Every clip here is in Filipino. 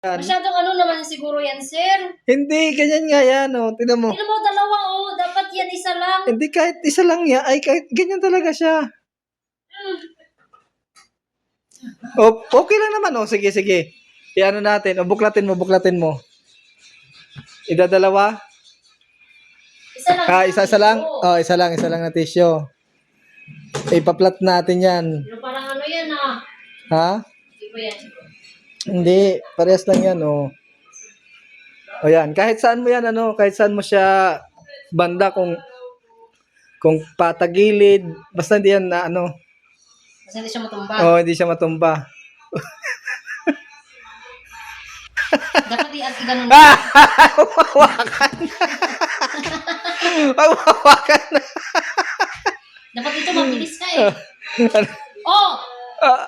Yan. Masyadong ano naman siguro yan, sir. Hindi, ganyan nga yan, oh. Tignan mo. Tignan mo, dalawa, oh. Dapat yan isa lang. Hindi, kahit isa lang yan. Ay, kahit ganyan talaga siya. Oh, okay lang naman, oh. Sige, sige. Iano natin. Oh, buklatin mo. Idadalawa? Isa lang. Isa lang? Oh, isa lang na tissue. Ipaplat natin yan. Pero parang ano yan, ah. Ha? Hindi ko yan. Hindi, parehas lang yan, oh. O yan, kahit saan mo yan, ano, kahit saan mo siya banda, kung patagilid, basta hindi yan na, ano. Kasi hindi siya matumba. Oh, hindi siya matumba. Dapat i-ganun. Mawawakan. Mawawakan. Dapat ito mabilis ka eh. Oh! Oh!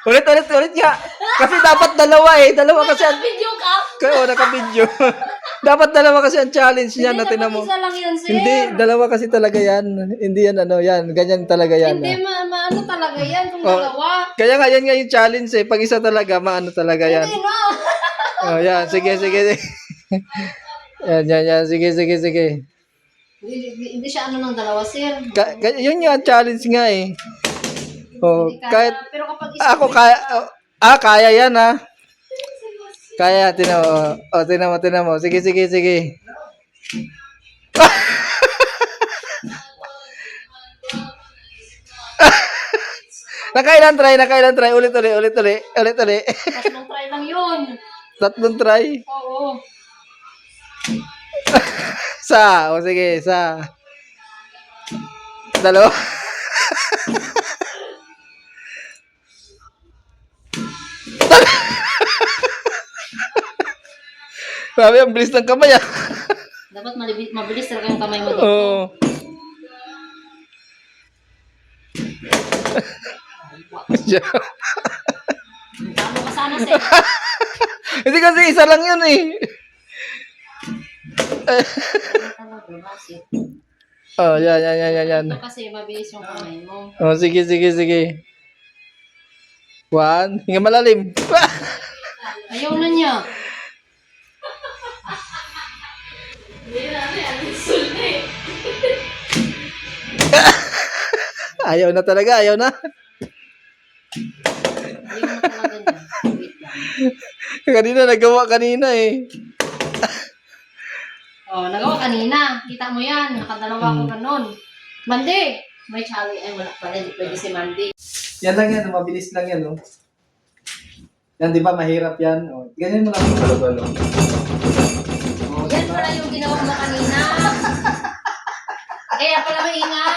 Ulit nga. Kasi dapat dalawa eh. Dalawa kasi ang... Video ka? Oo, naka-video. Dapat dalawa kasi ang challenge niya na tinan mo. Dapat isa lang yan, sir. Hindi, dalawa kasi talaga yan. Hindi yan ano, yan. Ganyan talaga yan. Hindi, maano talaga yan kung Oh. dalawa. Kaya nga, yan nga yung challenge eh. Pag isa talaga, maano talaga yan. Hindi nga. Oh, yan. Sige. Yan. Sige. Hindi siya ano ng dalawa, sir. Yun yung challenge nga eh. Oh, Hindi kaya. kahit Pero kapag isa, ako kaya, kaya yan ah. Kaya, tinan mo. Oh, tinan mo. Sige. Nakailan try. Ulit. tatlong try lang yun. Tatlong try. Oo. Sige, dalawa. Grabe, ang bilis ng kamay ah. Dapat mabilis talaga yung kamay mo dito. Oo. Tama ka sana, sir. Hindi kasi isa lang yun eh. Oh, yan. Ito kasi mabilis yung kamay mo. Oh, sige. 1, hinga malalim. Ayaw na niya. Ayaw na talaga. Ayaw na talaga niya. Wait lang. Kanina, nagawa kanina eh. Oh, nagawa kanina. Kita mo yan. Nakadalawa ko ganun. Monday. May challenge. Ay, wala pala. Hindi pwede si Monday. Yan lang yan, mabilis lang yan, oh. Yan, di ba, mahirap yan. Oh. Ganyan mo lang yung galo-galo. Oh, Yan pala yung ginawa mo kanina. Kaya pala maingat.